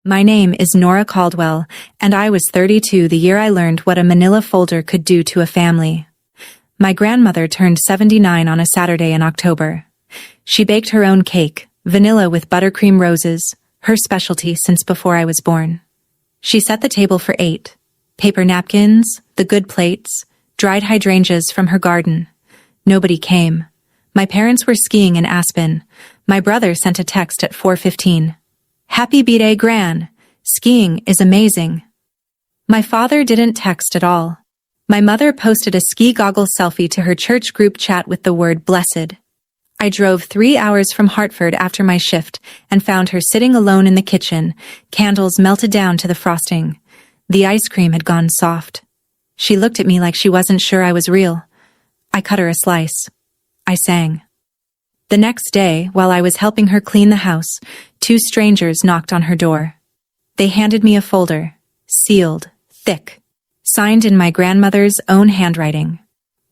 My name is Nora Caldwell, and I was 32 the year I learned what a manila folder could do to a family. My grandmother turned 79 on a Saturday in October. She baked her own cake, vanilla with buttercream roses, her specialty since before I was born. She set the table for 8. Paper napkins, the good plates, dried hydrangeas from her garden. Nobody came. My parents were skiing in Aspen. My brother sent a text at 4:15. Happy B-Day, Gran. Skiing is amazing. My father didn't text at all. My mother posted a ski goggles selfie to her church group chat with the word blessed. I drove 3 hours from Hartford after my shift and found her sitting alone in the kitchen, candles melted down to the frosting. The ice cream had gone soft. She looked at me like she wasn't sure I was real. I cut her a slice. I sang. The next day, while I was helping her clean the house, 2 strangers knocked on her door. They handed me a folder, sealed, thick, signed in my grandmother's own handwriting.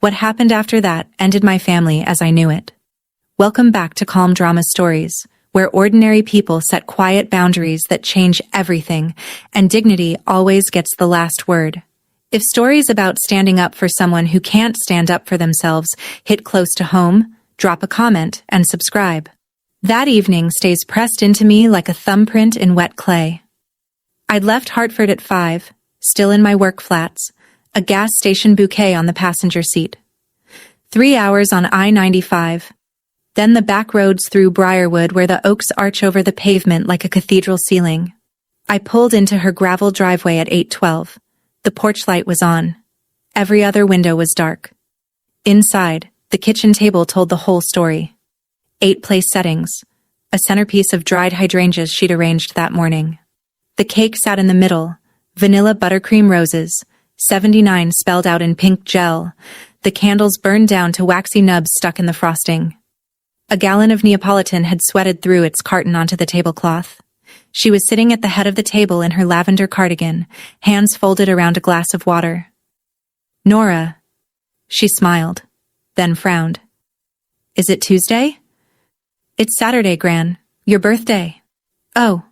What happened after that ended my family as I knew it. Welcome back to Calm Drama Stories, where ordinary people set quiet boundaries that change everything, and dignity always gets the last word. If stories about standing up for someone who can't stand up for themselves hit close to home, drop a comment and subscribe. That evening stays pressed into me like a thumbprint in wet clay. I'd left Hartford at 5, still in my work flats, a gas station bouquet on the passenger seat. 3 hours on I-95. Then the back roads through Briarwood where the oaks arch over the pavement like a cathedral ceiling. I pulled into her gravel driveway at 8:12. The porch light was on. Every other window was dark. Inside, the kitchen table told the whole story. 8 place settings, a centerpiece of dried hydrangeas she'd arranged that morning. The cake sat in the middle, vanilla buttercream roses, 79 spelled out in pink gel. The candles burned down to waxy nubs stuck in the frosting. A gallon of Neapolitan had sweated through its carton onto the tablecloth. She was sitting at the head of the table in her lavender cardigan, hands folded around a glass of water. Nora. She smiled, then frowned. Is it Tuesday? It's Saturday, Gran. Your birthday. Oh.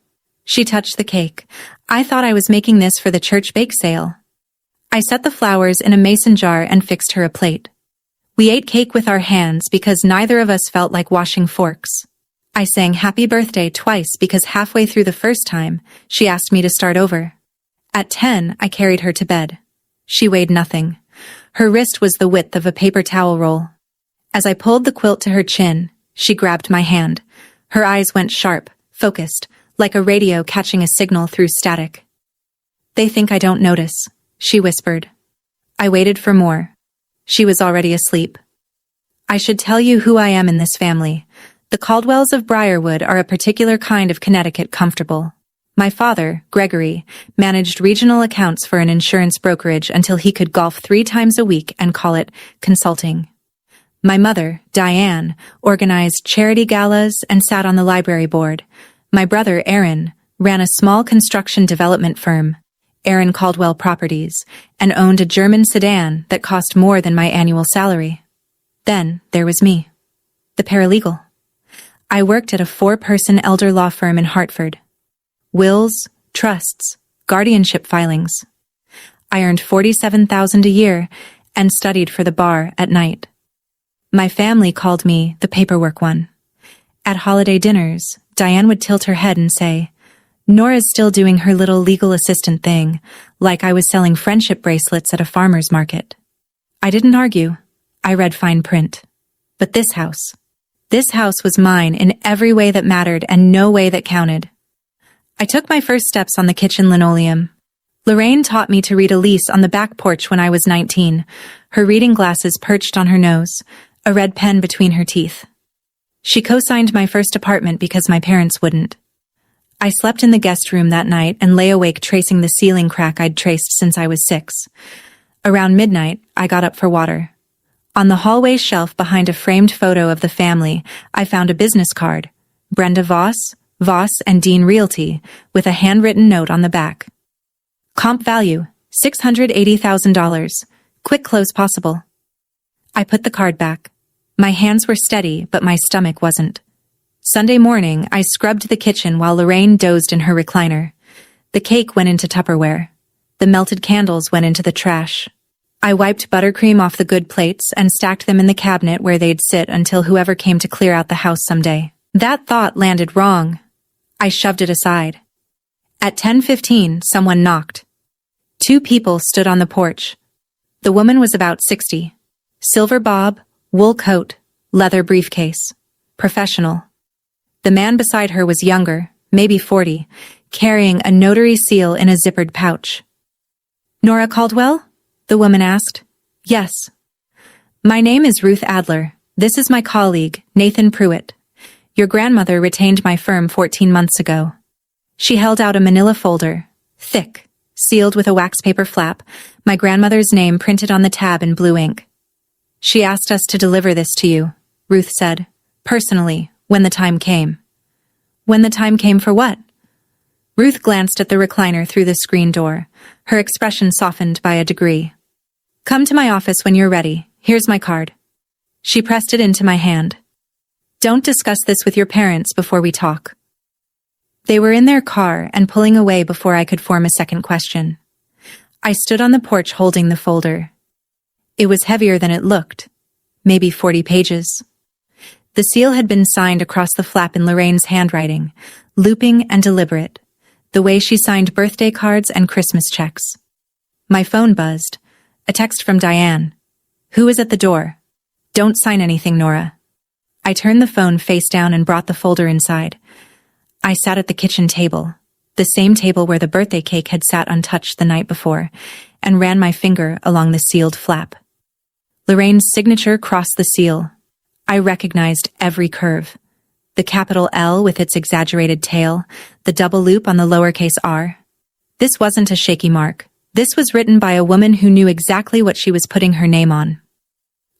She touched the cake. I thought I was making this for the church bake sale. I set the flowers in a mason jar and fixed her a plate. We ate cake with our hands because neither of us felt like washing forks. I sang happy birthday twice because halfway through the first time, she asked me to start over. At 10, I carried her to bed. She weighed nothing. Her wrist was the width of a paper towel roll. As I pulled the quilt to her chin, she grabbed my hand. Her eyes went sharp, focused, like a radio catching a signal through static. They think I don't notice, she whispered. I waited for more. She was already asleep. I should tell you who I am in this family. The Caldwells of Briarwood are a particular kind of Connecticut comfortable. My father, Gregory, managed regional accounts for an insurance brokerage until he could golf 3 times a week and call it consulting. My mother, Diane, organized charity galas and sat on the library board. My brother, Aaron, ran a small construction development firm, Aaron Caldwell Properties, and owned a German sedan that cost more than my annual salary. Then there was me, the paralegal. I worked at a 4-person elder law firm in Hartford. Wills, trusts, guardianship filings. I earned $47,000 a year and studied for the bar at night. My family called me the paperwork one. At holiday dinners, Diane would tilt her head and say, Nora's still doing her little legal assistant thing, like I was selling friendship bracelets at a farmer's market. I didn't argue. I read fine print. But this house was mine in every way that mattered and no way that counted. I took my first steps on the kitchen linoleum. Lorraine taught me to read a lease on the back porch when I was 19, her reading glasses perched on her nose, a red pen between her teeth. She co-signed my first apartment because my parents wouldn't. I slept in the guest room that night and lay awake tracing the ceiling crack I'd traced since I was 6. Around midnight, I got up for water. On the hallway shelf behind a framed photo of the family, I found a business card, Brenda Voss, Voss and Dean Realty, with a handwritten note on the back. Comp value, $680,000. Quick close possible. I put the card back. My hands were steady, but my stomach wasn't. Sunday morning, I scrubbed the kitchen while Lorraine dozed in her recliner. The cake went into Tupperware. The melted candles went into the trash. I wiped buttercream off the good plates and stacked them in the cabinet where they'd sit until whoever came to clear out the house someday. That thought landed wrong. I shoved it aside. At 10:15, someone knocked. 2 people stood on the porch. The woman was about 60. Silver bob, wool coat, leather briefcase. Professional. The man beside her was younger, maybe 40, carrying a notary seal in a zippered pouch. "Nora Caldwell?" the woman asked. "Yes." "My name is Ruth Adler. This is my colleague, Nathan Pruitt. Your grandmother retained my firm 14 months ago." She held out a manila folder, thick, sealed with a wax paper flap, my grandmother's name printed on the tab in blue ink. "She asked us to deliver this to you," Ruth said, "personally, when the time came." "When the time came for what?" Ruth glanced at the recliner through the screen door, her expression softened by a degree. "Come to my office when you're ready. Here's my card." She pressed it into my hand. "Don't discuss this with your parents before we talk." They were in their car and pulling away before I could form a second question. I stood on the porch holding the folder. It was heavier than it looked, maybe 40 pages. The seal had been signed across the flap in Lorraine's handwriting, looping and deliberate, the way she signed birthday cards and Christmas checks. My phone buzzed. A text from Diane. "Who is at the door? Don't sign anything, Nora." I turned the phone face down and brought the folder inside. I sat at the kitchen table, the same table where the birthday cake had sat untouched the night before, and ran my finger along the sealed flap. Lorraine's signature crossed the seal. I recognized every curve. The capital L with its exaggerated tail, the double loop on the lowercase r. This wasn't a shaky mark. This was written by a woman who knew exactly what she was putting her name on.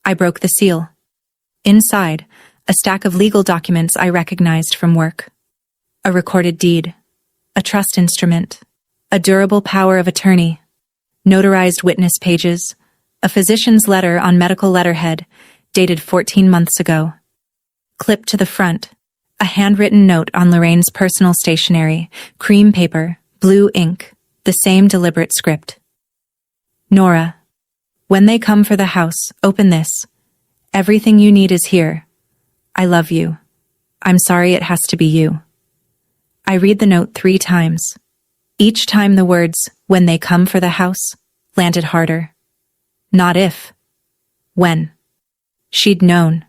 I broke the seal. Inside, a stack of legal documents I recognized from work. A recorded deed, a trust instrument, a durable power of attorney, notarized witness pages, a physician's letter on medical letterhead, dated 14 months ago. Clipped to the front, a handwritten note on Lorraine's personal stationery, cream paper, blue ink, the same deliberate script. "Nora, when they come for the house, open this. Everything you need is here. I love you. I'm sorry it has to be you." I read the note 3 times. Each time the words, "when they come for the house," landed harder. Not if. When. She'd known.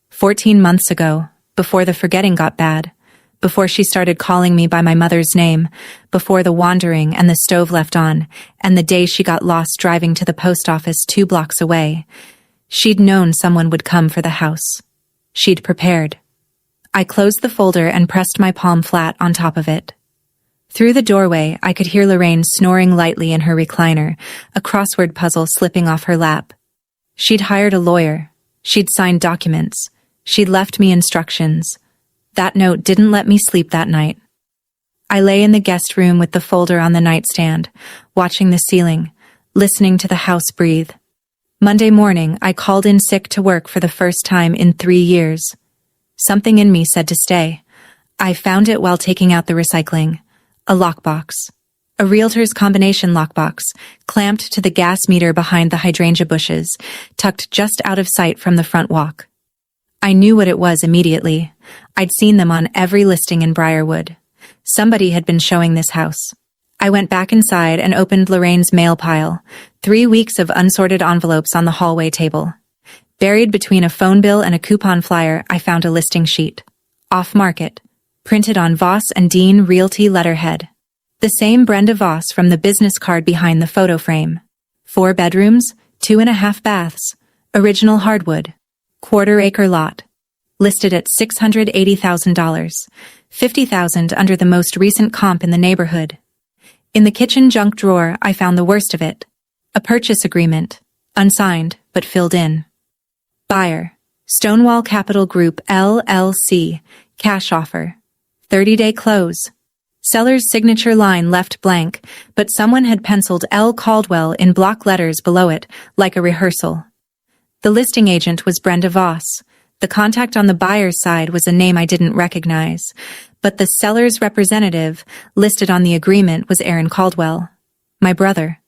14 months ago, before the forgetting got bad, before she started calling me by my mother's name, before the wandering and the stove left on, and the day she got lost driving to the post office 2 blocks away, she'd known someone would come for the house. She'd prepared. I closed the folder and pressed my palm flat on top of it. Through the doorway, I could hear Lorraine snoring lightly in her recliner, a crossword puzzle slipping off her lap. She'd hired a lawyer. She'd signed documents. She'd left me instructions. That note didn't let me sleep that night. I lay in the guest room with the folder on the nightstand, watching the ceiling, listening to the house breathe. Monday morning, I called in sick to work for the first time in 3 years. Something in me said to stay. I found it while taking out the recycling. A lockbox. A realtor's combination lockbox, clamped to the gas meter behind the hydrangea bushes, tucked just out of sight from the front walk. I knew what it was immediately. I'd seen them on every listing in Briarwood. Somebody had been showing this house. I went back inside and opened Lorraine's mail pile, 3 weeks of unsorted envelopes on the hallway table. Buried between a phone bill and a coupon flyer, I found a listing sheet. Off market. Printed on Voss and Dean Realty letterhead. The same Brenda Voss from the business card behind the photo frame. 4 bedrooms, 2.5 baths. Original hardwood. Quarter-acre lot. Listed at $680,000. $50,000 under the most recent comp in the neighborhood. In the kitchen junk drawer, I found the worst of it. A purchase agreement. Unsigned, but filled in. Buyer. Stonewall Capital Group, LLC. Cash offer. 30-day close. Seller's signature line left blank, but someone had penciled L. Caldwell in block letters below it, like a rehearsal. The listing agent was Brenda Voss. The contact on the buyer's side was a name I didn't recognize, But the seller's representative listed on the agreement was Aaron Caldwell, my brother.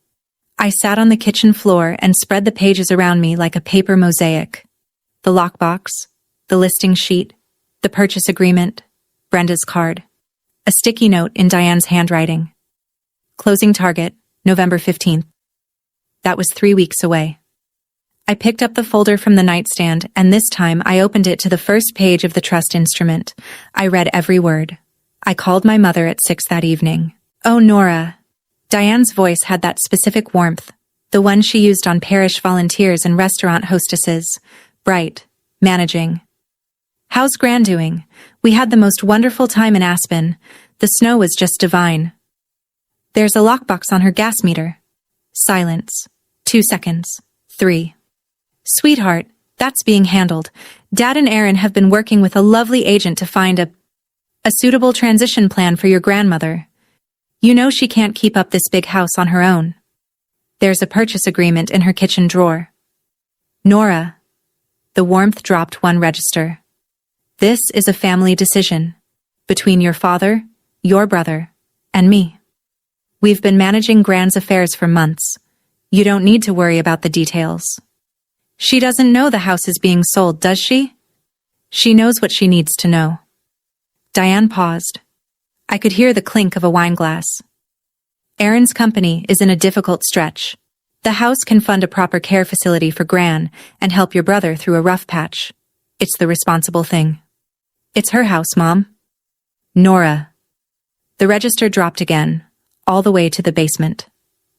I sat on the kitchen floor and spread the pages around me like a paper mosaic. The lockbox, the listing sheet, the purchase agreement, Brenda's card, a sticky note in Diane's handwriting. Closing target, November 15th. That was 3 weeks away. I picked up the folder from the nightstand, and this time I opened it to the first page of the trust instrument. I read every word. I called my mother at 6 that evening. "Oh, Nora." Diane's voice had that specific warmth, the one she used on parish volunteers and restaurant hostesses. Bright, managing. "How's Gran doing? We had the most wonderful time in Aspen. The snow was just divine." "There's a lockbox on her gas meter." Silence. 2 seconds. 3. "Sweetheart, that's being handled. Dad and Aaron have been working with a lovely agent to find a suitable transition plan for your grandmother. You know she can't keep up this big house on her own." There's a purchase agreement in her kitchen drawer. "Nora." The warmth dropped one register. "This is a family decision. Between your father, your brother, and me. We've been managing Gran's affairs for months. You don't need to worry about the details." "She doesn't know the house is being sold, does she?" "She knows what she needs to know." Diane paused. I could hear the clink of a wineglass. "Aaron's company is in a difficult stretch. The house can fund a proper care facility for Gran and help your brother through a rough patch. It's the responsible thing." "It's her house, Mom." "Nora." The register dropped again, all the way to the basement.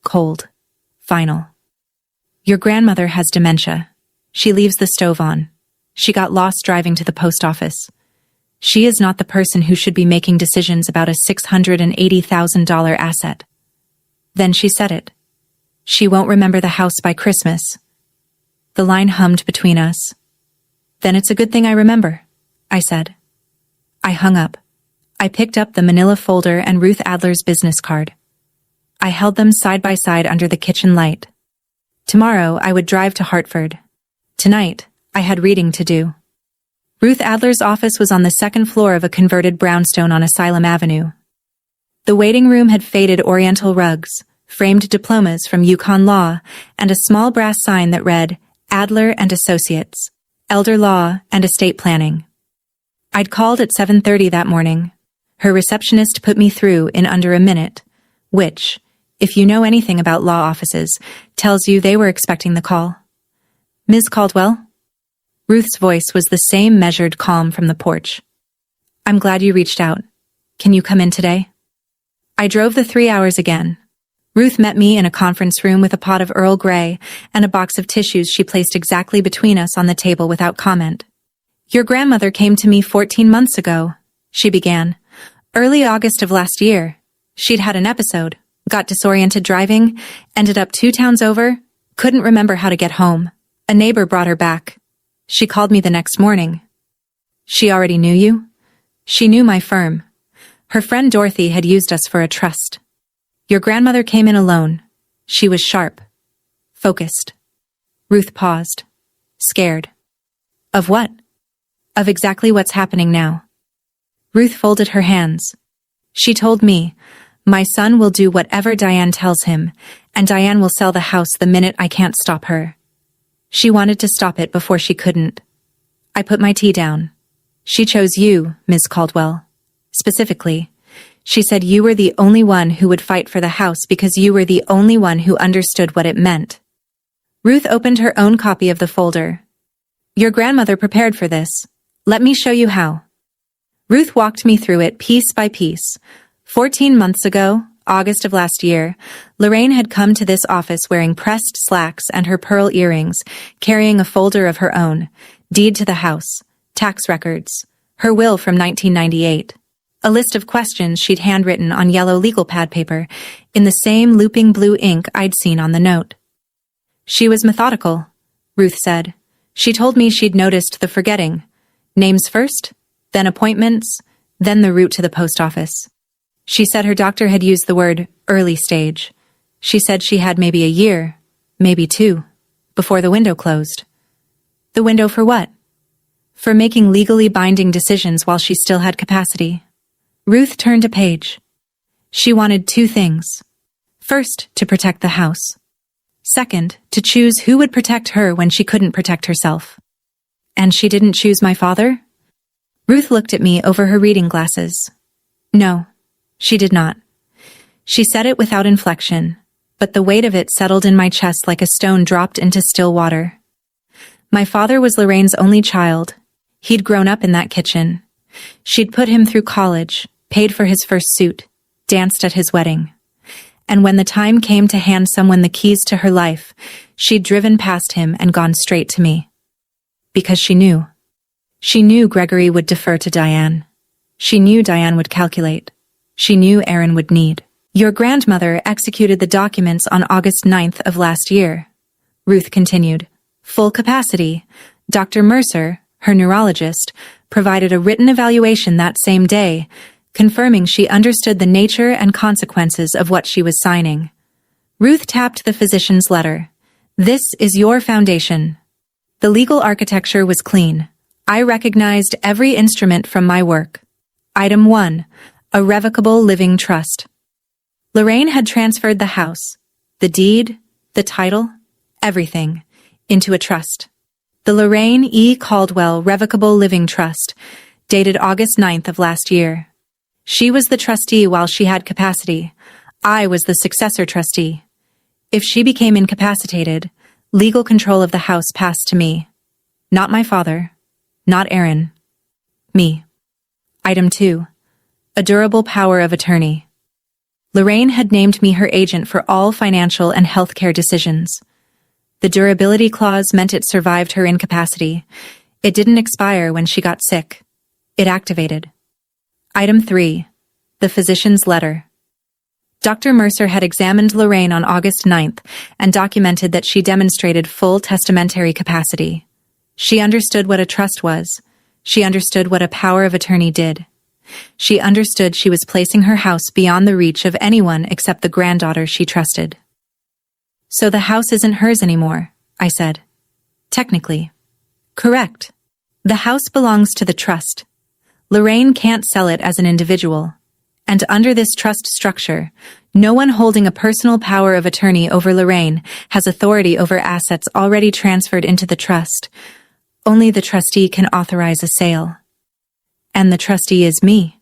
Cold. Final. "Your grandmother has dementia. She leaves the stove on. She got lost driving to the post office. She is not the person who should be making decisions about a $680,000 asset." Then she said it. "She won't remember the house by Christmas." The line hummed between us. "Then it's a good thing I remember," I said. I hung up. I picked up the manila folder and Ruth Adler's business card. I held them side by side under the kitchen light. Tomorrow I would drive to Hartford. Tonight, I had reading to do. Ruth Adler's office was on the second floor of a converted brownstone on Asylum Avenue. The waiting room had faded oriental rugs, framed diplomas from Yukon Law, and a small brass sign that read, "Adler and Associates, Elder Law and Estate Planning." I'd called at 7:30 that morning. Her receptionist put me through in under a minute, which, if you know anything about law offices, tells you they were expecting the call. "Ms. Caldwell?" Ruth's voice was the same measured calm from the porch. "I'm glad you reached out. Can you come in today?" I drove the 3 hours again. Ruth met me in a conference room with a pot of Earl Grey and a box of tissues she placed exactly between us on the table without comment. "Your grandmother came to me 14 months ago," she began. "Early August of last year. She'd had an episode. Got disoriented driving, ended up 2 towns over, couldn't remember how to get home. A neighbor brought her back. She called me the next morning." "She already knew you?" "She knew my firm. Her friend Dorothy had used us for a trust. Your grandmother came in alone. She was sharp. Focused." Ruth paused. Scared. "Of what?" "Of exactly what's happening now." Ruth folded her hands. She told me, "My son will do whatever Diane tells him, and Diane will sell the house the minute I can't stop her." She wanted to stop it before she couldn't. I put my tea down. "She chose you, Ms. Caldwell. Specifically, she said you were the only one who would fight for the house because you were the only one who understood what it meant." Ruth opened her own copy of the folder. "Your grandmother prepared for this. Let me show you how." Ruth walked me through it piece by piece. 14 months ago, August of last year, Lorraine had come to this office wearing pressed slacks and her pearl earrings, carrying a folder of her own, deed to the house, tax records, her will from 1998, a list of questions she'd handwritten on yellow legal pad paper in the same looping blue ink I'd seen on the note. She was methodical, Ruth said. She told me she'd noticed the forgetting. Names first, then appointments, then the route to the post office. She said her doctor had used the word early stage. She said she had maybe a year, maybe 2, before the window closed. The window for what? For making legally binding decisions while she still had capacity. Ruth turned a page. She wanted two things. First, to protect the house. Second, to choose who would protect her when she couldn't protect herself. And she didn't choose my father? Ruth looked at me over her reading glasses. No, she did not. She said it without inflection, but the weight of it settled in my chest like a stone dropped into still water. My father was Lorraine's only child. He'd grown up in that kitchen. She'd put him through college, paid for his first suit, danced at his wedding. And when the time came to hand someone the keys to her life, she'd driven past him and gone straight to me. Because she knew. She knew Gregory would defer to Diane. She knew Diane would calculate. She knew Aaron would need. Your grandmother executed the documents on August 9th of last year. Ruth continued. Full capacity. Dr. Mercer, her neurologist, provided a written evaluation that same day, confirming she understood the nature and consequences of what she was signing. Ruth tapped the physician's letter. This is your foundation. The legal architecture was clean. I recognized every instrument from my work. Item 1. A revocable living trust. Lorraine had transferred the house, the deed, the title, everything, into a trust. The Lorraine E. Caldwell Revocable Living Trust, dated August 9th of last year. She was the trustee while she had capacity. I was the successor trustee. If she became incapacitated, legal control of the house passed to me. Not my father. Not Aaron. Me. Item 2. A durable power of attorney. Lorraine had named me her agent for all financial and healthcare decisions. The durability clause meant it survived her incapacity. It didn't expire when she got sick. It activated. Item 3. The physician's letter. Dr. Mercer had examined Lorraine on August 9th and documented that she demonstrated full testamentary capacity. She understood what a trust was. She understood what a power of attorney did. She understood she was placing her house beyond the reach of anyone except the granddaughter she trusted. So the house isn't hers anymore, I said. Technically. Correct. The house belongs to the trust. Lorraine can't sell it as an individual. And under this trust structure, no one holding a personal power of attorney over Lorraine has authority over assets already transferred into the trust. Only the trustee can authorize a sale. And the trustee is me.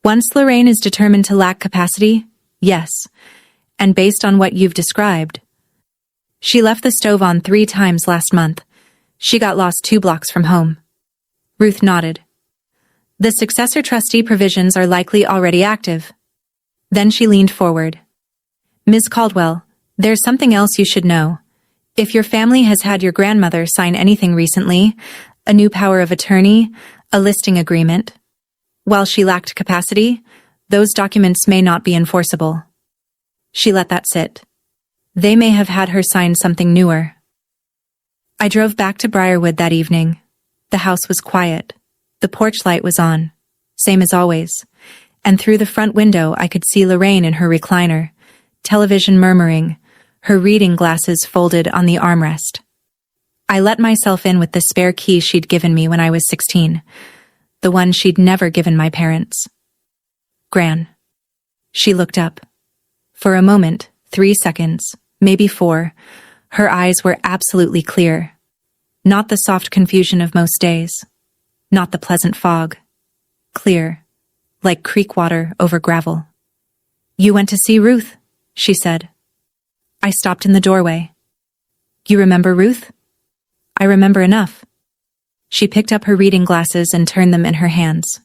Once Lorraine is determined to lack capacity, yes. And based on what you've described. She left the stove on 3 times last month. She got lost 2 blocks from home. Ruth nodded. The successor trustee provisions are likely already active. Then she leaned forward. Ms. Caldwell, there's something else you should know. If your family has had your grandmother sign anything recently, a new power of attorney, a listing agreement, while she lacked capacity, those documents may not be enforceable. She let that sit. They may have had her sign something newer. I drove back to Briarwood that evening. The house was quiet. The porch light was on, same as always, and through the front window I could see Lorraine in her recliner, television murmuring, her reading glasses folded on the armrest. I let myself in with the spare key she'd given me when I was 16, the one she'd never given my parents. Gran. She looked up. For a moment, 3 seconds, maybe 4, her eyes were absolutely clear. Not the soft confusion of most days. Not the pleasant fog. Clear, like creek water over gravel. You went to see Ruth, she said. I stopped in the doorway. You remember Ruth? I remember enough. She picked up her reading glasses and turned them in her hands.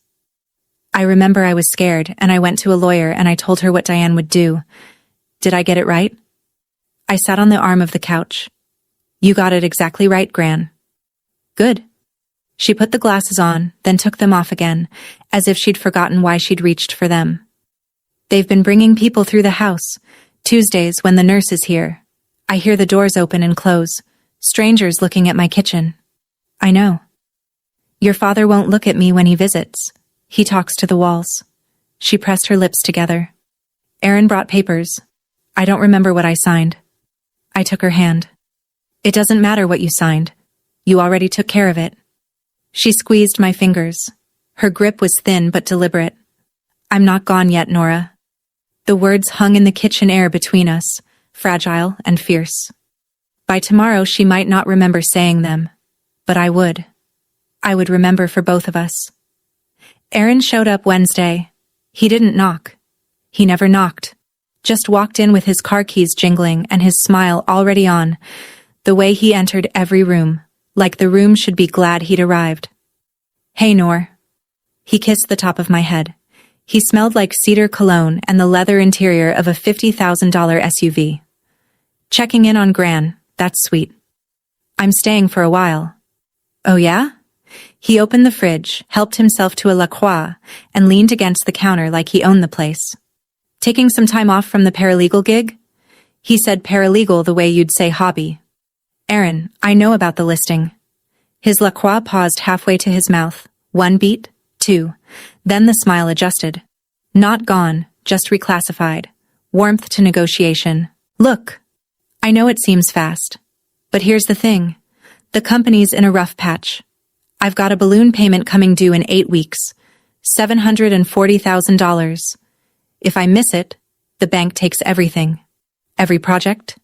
I remember I was scared and I went to a lawyer and I told her what Diane would do. Did I get it right? I sat on the arm of the couch. You got it exactly right, Gran. Good. She put the glasses on, then took them off again, as if she'd forgotten why she'd reached for them. They've been bringing people through the house. Tuesdays, when the nurse is here. I hear the doors open and close. Strangers looking at my kitchen. I know. Your father won't look at me when he visits. He talks to the walls. She pressed her lips together. Aaron brought papers. I don't remember what I signed. I took her hand. It doesn't matter what you signed. You already took care of it. She squeezed my fingers. Her grip was thin but deliberate. I'm not gone yet, Nora. The words hung in the kitchen air between us, fragile and fierce. By tomorrow she might not remember saying them, but I would. I would remember for both of us. Aaron showed up Wednesday. He didn't knock. He never knocked. Just walked in with his car keys jingling and his smile already on, the way he entered every room, like the room should be glad he'd arrived. Hey, Nor. He kissed the top of my head. He smelled like cedar cologne and the leather interior of a $50,000 SUV. Checking in on Gran, that's sweet. I'm staying for a while. Oh yeah? He opened the fridge, helped himself to a La Croix, and leaned against the counter like he owned the place. Taking some time off from the paralegal gig? He said paralegal the way you'd say hobby. Aaron, I know about the listing. His La Croix paused halfway to his mouth. 1 beat, 2. Then the smile adjusted. Not gone, just reclassified. Warmth to negotiation. Look, I know it seems fast, but here's the thing. The company's in a rough patch. I've got a balloon payment coming due in 8 weeks. $740,000. If I miss it, the bank takes everything. Every project,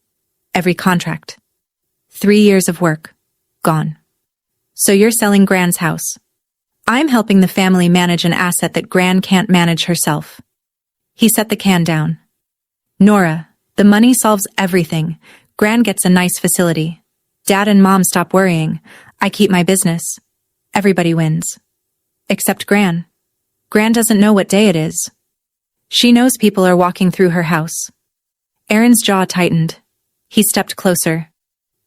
every contract. 3 years of work. Gone. So you're selling Gran's house. I'm helping the family manage an asset that Gran can't manage herself. He set the can down. Nora, the money solves everything. Gran gets a nice facility. Dad and Mom stop worrying. I keep my business. Everybody wins. Except Gran. Gran doesn't know what day it is. She knows people are walking through her house. Aaron's jaw tightened. He stepped closer.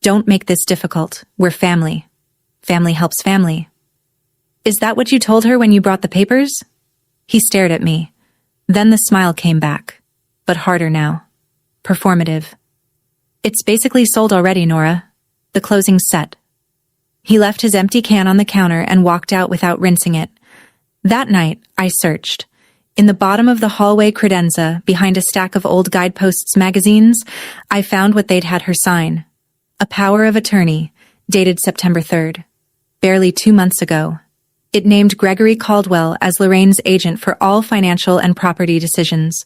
Don't make this difficult. We're family. Family helps family. Is that what you told her when you brought the papers? He stared at me. Then the smile came back, but harder now. Performative. It's basically sold already, Nora. The closing's set. He left his empty can on the counter and walked out without rinsing it. That night, I searched. In the bottom of the hallway credenza, behind a stack of old Guideposts magazines, I found what they'd had her sign. A power of attorney, dated September 3rd. Barely 2 months ago. It named Gregory Caldwell as Lorraine's agent for all financial and property decisions.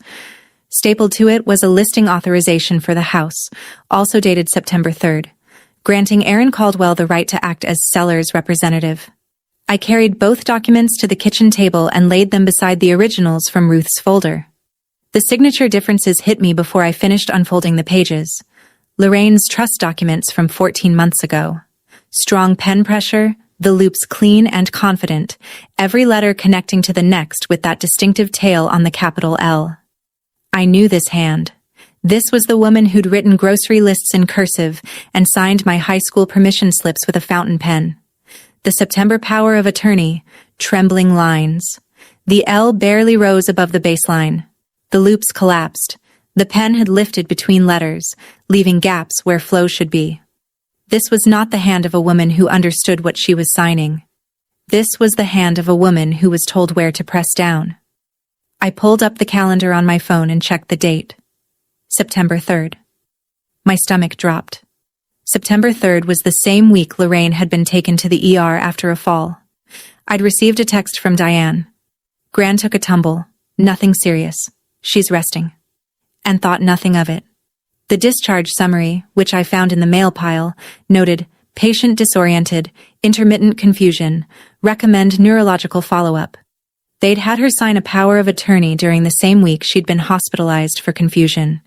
Stapled to it was a listing authorization for the house, also dated September 3rd, granting Aaron Caldwell the right to act as seller's representative. I carried both documents to the kitchen table and laid them beside the originals from Ruth's folder. The signature differences hit me before I finished unfolding the pages. Lorraine's trust documents from 14 months ago. Strong pen pressure, the loops clean and confident, every letter connecting to the next with that distinctive tail on the capital L. I knew this hand. This was the woman who'd written grocery lists in cursive and signed my high school permission slips with a fountain pen. The September power of attorney, trembling lines. The L barely rose above the baseline. The loops collapsed. The pen had lifted between letters, leaving gaps where flow should be. This was not the hand of a woman who understood what she was signing. This was the hand of a woman who was told where to press down. I pulled up the calendar on my phone and checked the date. September 3rd. My stomach dropped. September 3rd was the same week Lorraine had been taken to the ER after a fall. I'd received a text from Diane. Gran took a tumble. Nothing serious. She's resting. And thought nothing of it. The discharge summary, which I found in the mail pile, noted, patient disoriented, intermittent confusion, recommend neurological follow-up. They'd had her sign a power of attorney during the same week she'd been hospitalized for confusion.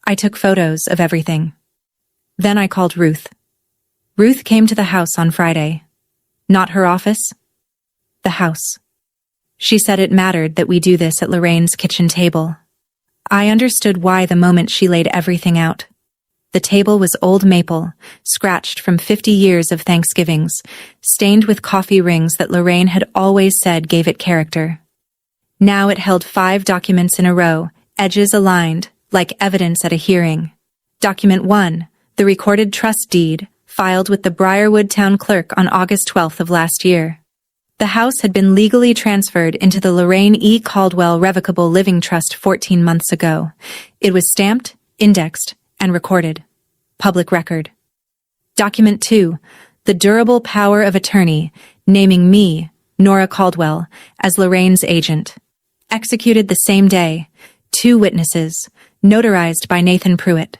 I took photos of everything. Then I called Ruth. Ruth came to the house on Friday. Not her office. The house. She said it mattered that we do this at Lorraine's kitchen table. I understood why the moment she laid everything out. The table was old maple, scratched from 50 years of Thanksgivings, stained with coffee rings that Lorraine had always said gave it character. Now it held 5 documents in a row, edges aligned, like evidence at a hearing. Document 1, the recorded trust deed, filed with the Briarwood town clerk on August 12th of last year. The house had been legally transferred into the Lorraine E. Caldwell Revocable Living Trust 14 months ago. It was stamped, indexed, and recorded. Public record. Document 2, the durable power of attorney, naming me, Nora Caldwell, as Lorraine's agent. Executed the same day. 2 witnesses. Notarized by Nathan Pruitt.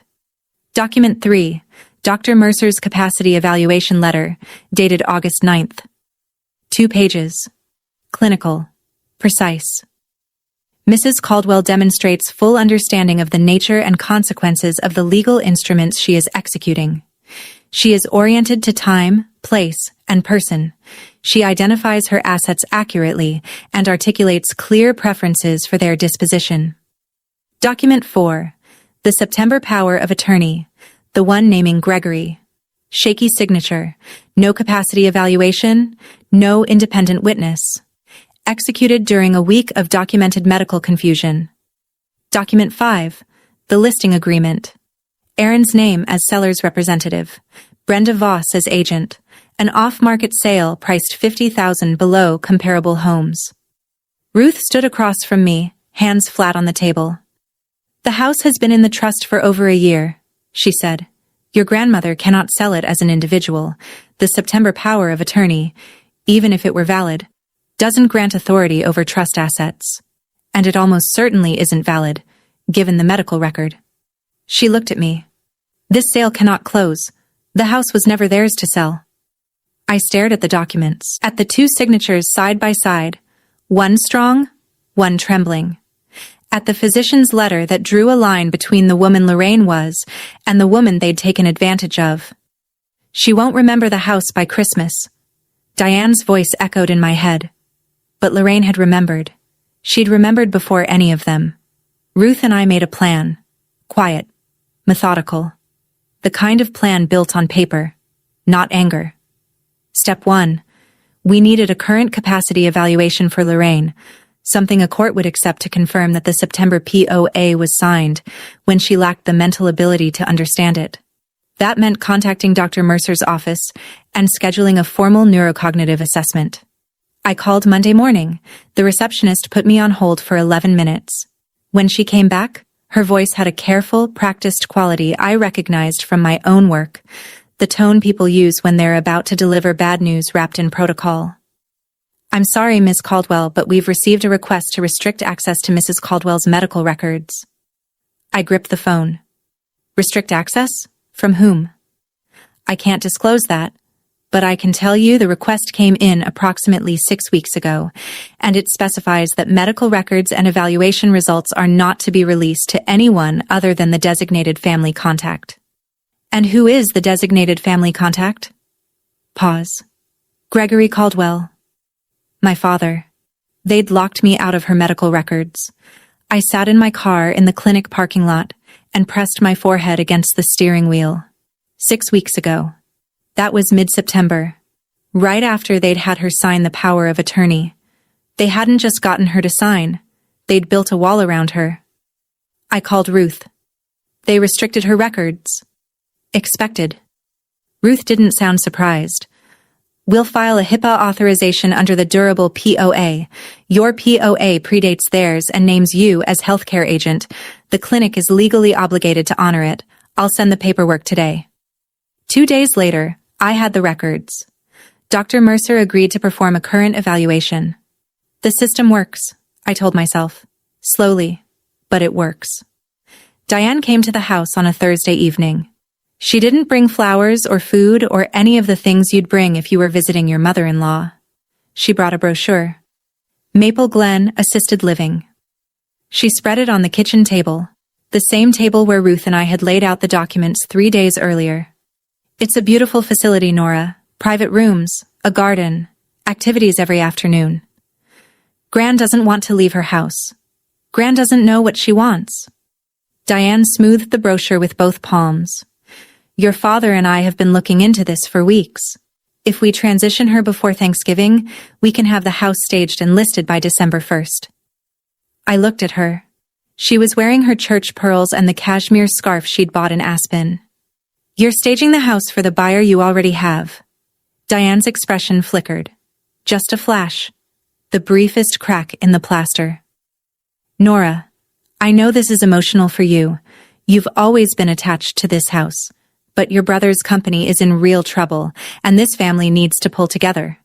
Document 3. Dr. Mercer's capacity evaluation letter, dated August 9th. 2 pages. Clinical. Precise. Mrs. Caldwell demonstrates full understanding of the nature and consequences of the legal instruments she is executing. She is oriented to time, place, and person. She identifies her assets accurately and articulates clear preferences for their disposition. Document 4. The September power of attorney, the one naming Gregory. Shaky signature. No capacity evaluation. No independent witness. Executed during a week of documented medical confusion. Document 5. The listing agreement. Aaron's name as seller's representative. Brenda Voss as agent. An off-market sale priced $50,000 below comparable homes. Ruth stood across from me, hands flat on the table. The house has been in the trust for over a year, she said. Your grandmother cannot sell it as an individual. The September power of attorney, even if it were valid, doesn't grant authority over trust assets. And it almost certainly isn't valid, given the medical record. She looked at me. This sale cannot close. The house was never theirs to sell. I stared at the documents, at the 2 signatures side by side, one strong, one trembling. At the physician's letter that drew a line between the woman Lorraine was and the woman they'd taken advantage of. She won't remember the house by Christmas. Diane's voice echoed in my head. But Lorraine had remembered. She'd remembered before any of them. Ruth and I made a plan. Quiet. Methodical. The kind of plan built on paper. Not anger. Step 1. We needed a current capacity evaluation for Lorraine, something a court would accept to confirm that the September POA was signed when she lacked the mental ability to understand it. That meant contacting Dr. Mercer's office and scheduling a formal neurocognitive assessment. I called Monday morning. The receptionist put me on hold for 11 minutes. When she came back, her voice had a careful, practiced quality I recognized from my own work, the tone people use when they're about to deliver bad news wrapped in protocol. I'm sorry, Ms. Caldwell, but we've received a request to restrict access to Mrs. Caldwell's medical records. I gripped the phone. Restrict access? From whom? I can't disclose that, but I can tell you the request came in approximately 6 weeks ago, and it specifies that medical records and evaluation results are not to be released to anyone other than the designated family contact. And who is the designated family contact? Pause. Gregory Caldwell. My father. They'd locked me out of her medical records. I sat in my car in the clinic parking lot and pressed my forehead against the steering wheel. 6 weeks ago. That was mid-September, right after they'd had her sign the power of attorney. They hadn't just gotten her to sign. They'd built a wall around her. I called Ruth. They restricted her records. Expected. Ruth didn't sound surprised. We'll file a HIPAA authorization under the durable POA. Your POA predates theirs and names you as healthcare agent. The clinic is legally obligated to honor it. I'll send the paperwork today. 2 days later, I had the records. Dr. Mercer agreed to perform a current evaluation. The system works, I told myself. Slowly, but it works. Diane came to the house on a Thursday evening. She didn't bring flowers or food or any of the things you'd bring if you were visiting your mother-in-law. She brought a brochure. Maple Glen Assisted Living. She spread it on the kitchen table, the same table where Ruth and I had laid out the documents 3 days earlier. It's a beautiful facility, Nora. Private rooms, a garden, activities every afternoon. Gran doesn't want to leave her house. Gran doesn't know what she wants. Diane smoothed the brochure with both palms. Your father and I have been looking into this for weeks. If we transition her before Thanksgiving, we can have the house staged and listed by December 1st. I looked at her. She was wearing her church pearls and the cashmere scarf she'd bought in Aspen. You're staging the house for the buyer you already have. Diane's expression flickered. Just a flash. The briefest crack in the plaster. Nora, I know this is emotional for you. You've always been attached to this house. But your brother's company is in real trouble, and this family needs to pull together.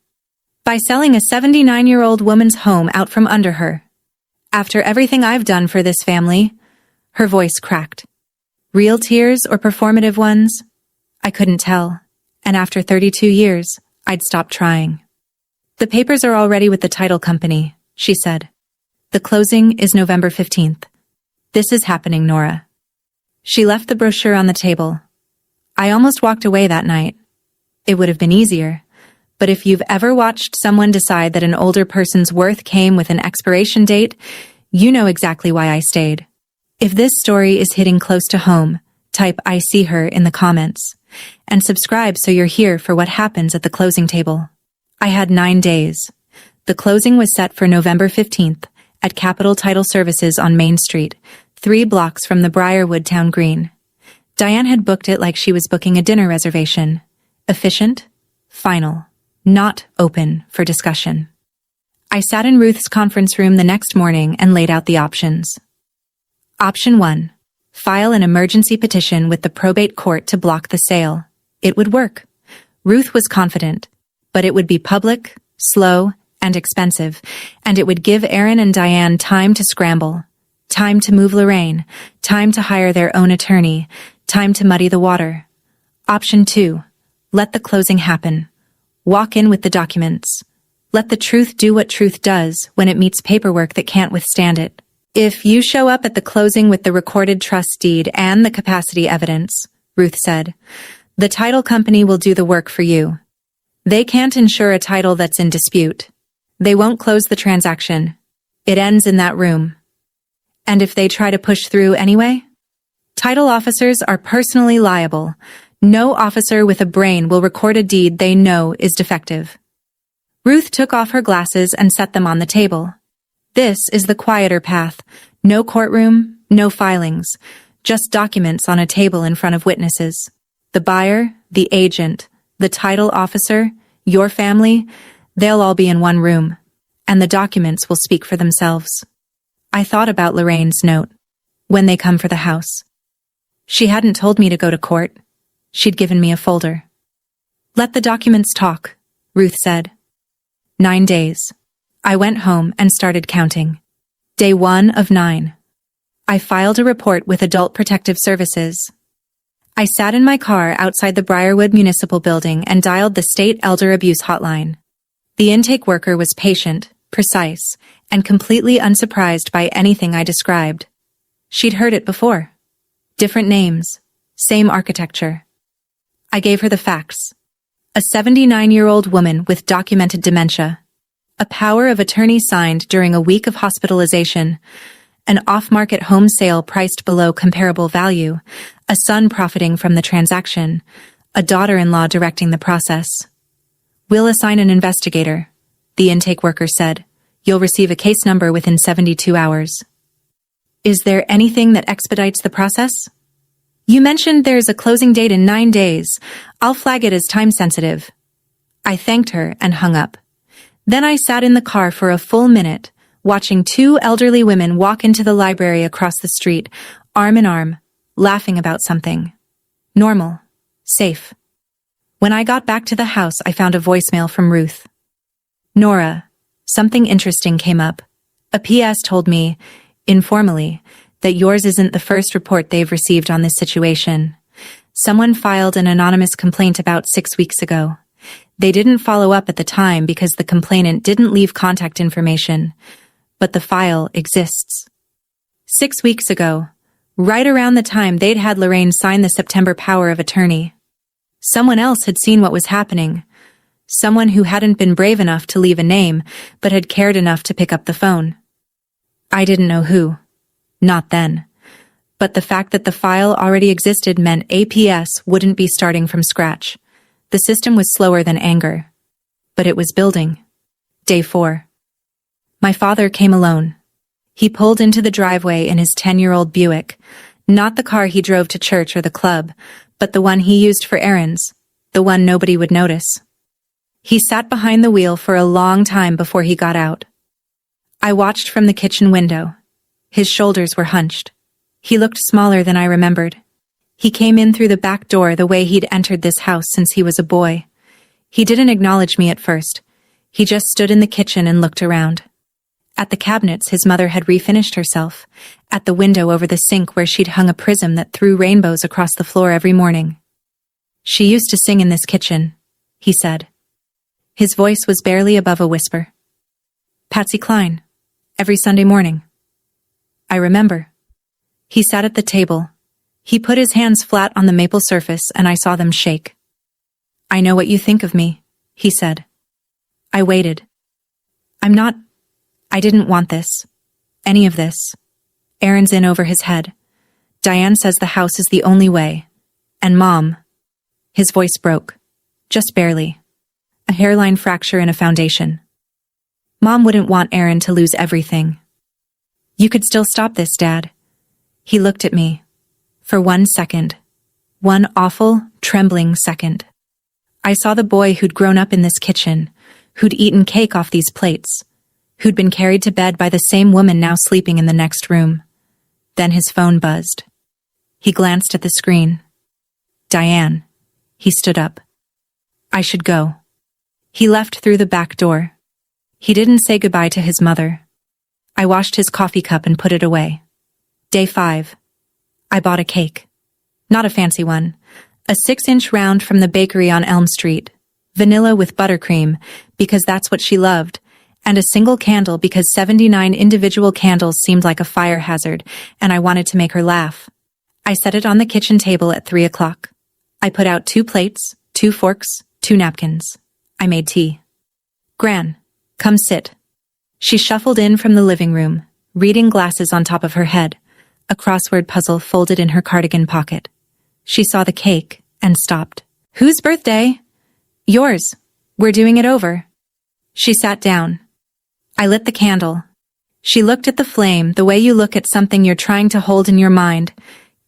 By selling a 79-year-old woman's home out from under her. After everything I've done for this family, her voice cracked. Real tears or performative ones? I couldn't tell, and after 32 years, I'd stopped trying. The papers are already with the title company, she said. The closing is November 15th. This is happening, Nora. She left the brochure on the table. I almost walked away that night. It would have been easier, but if you've ever watched someone decide that an older person's worth came with an expiration date, you know exactly why I stayed. If this story is hitting close to home, type "I see her" in the comments, and subscribe so you're here for what happens at the closing table. I had 9 days. The closing was set for November 15th at Capital Title Services on Main Street, 3 blocks from the Briarwood Town Green. Diane had booked it like she was booking a dinner reservation. Efficient, final, not open for discussion. I sat in Ruth's conference room the next morning and laid out the options. Option 1. File an emergency petition with the probate court to block the sale. It would work. Ruth was confident, but it would be public, slow, and expensive, and it would give Aaron and Diane time to scramble, time to move Lorraine, time to hire their own attorney, time to muddy the water. Option 2. Let the closing happen. Walk in with the documents. Let the truth do what truth does when it meets paperwork that can't withstand it. If you show up at the closing with the recorded trust deed and the capacity evidence, Ruth said, the title company will do the work for you. They can't insure a title that's in dispute. They won't close the transaction. It ends in that room. And if they try to push through anyway? Title officers are personally liable. No officer with a brain will record a deed they know is defective. Ruth took off her glasses and set them on the table. This is the quieter path. No courtroom, no filings, just documents on a table in front of witnesses. The buyer, the agent, the title officer, your family, they'll all be in one room, and the documents will speak for themselves. I thought about Lorraine's note. When they come for the house. She hadn't told me to go to court. She'd given me a folder. Let the documents talk, Ruth said. 9 days. I went home and started counting. Day 1 of 9. I filed a report with Adult Protective Services. I sat in my car outside the Briarwood Municipal Building and dialed the state elder abuse hotline. The intake worker was patient, precise, and completely unsurprised by anything I described. She'd heard it before. Different names, same architecture. I gave her the facts. A 79-year-old woman with documented dementia. A power of attorney signed during a week of hospitalization. An off-market home sale priced below comparable value. A son profiting from the transaction. A daughter-in-law directing the process. We'll assign an investigator, the intake worker said. You'll receive a case number within 72 hours. Is there anything that expedites the process? You mentioned there's a closing date in 9 days. I'll flag it as time-sensitive. I thanked her and hung up. Then I sat in the car for a full minute, watching 2 elderly women walk into the library across the street, arm in arm, laughing about something. Normal. Safe. When I got back to the house, I found a voicemail from Ruth. Nora, something interesting came up. A PS told me, informally, that yours isn't the first report they've received on this situation. Someone filed an anonymous complaint about 6 weeks ago. They didn't follow up at the time because the complainant didn't leave contact information, but the file exists. 6 weeks ago, right around the time they'd had Lorraine sign the September power of attorney. Someone else had seen what was happening. Someone who hadn't been brave enough to leave a name, but had cared enough to pick up the phone. I didn't know who. Not then. But the fact that the file already existed meant APS wouldn't be starting from scratch. The system was slower than anger. But it was building. Day 4. My father came alone. He pulled into the driveway in his 10-year-old Buick, not the car he drove to church or the club, but the one he used for errands, the one nobody would notice. He sat behind the wheel for a long time before he got out. I watched from the kitchen window. His shoulders were hunched. He looked smaller than I remembered. He came in through the back door the way he'd entered this house since he was a boy. He didn't acknowledge me at first. He just stood in the kitchen and looked around. At the cabinets his mother had refinished herself, at the window over the sink where she'd hung a prism that threw rainbows across the floor every morning. "She used to sing in this kitchen," he said. His voice was barely above a whisper. "Patsy Cline. Every Sunday morning." "I remember." He sat at the table. He put his hands flat on the maple surface and I saw them shake. "I know what you think of me," he said. I waited. I didn't want this. Any of this. Aaron's in over his head. Diane says the house is the only way. And Mom. His voice broke. Just barely. A hairline fracture in a foundation. Mom wouldn't want Aaron to lose everything. "You could still stop this, Dad." He looked at me. For 1 second. One awful, trembling second. I saw the boy who'd grown up in this kitchen, who'd eaten cake off these plates, who'd been carried to bed by the same woman now sleeping in the next room. Then his phone buzzed. He glanced at the screen. "Diane." He stood up. "I should go." He left through the back door. He didn't say goodbye to his mother. I washed his coffee cup and put it away. Day 5. I bought a cake. Not a fancy one. A 6-inch round from the bakery on Elm Street. Vanilla with buttercream, because that's what she loved. And a single candle because 79 individual candles seemed like a fire hazard, and I wanted to make her laugh. I set it on the kitchen table at 3 o'clock. I put out 2 plates, 2 forks, 2 napkins. I made tea. "Gran, come sit." She shuffled in from the living room, reading glasses on top of her head, a crossword puzzle folded in her cardigan pocket. She saw the cake and stopped. "Whose birthday?" "Yours. We're doing it over." She sat down. I lit the candle. She looked at the flame the way you look at something you're trying to hold in your mind,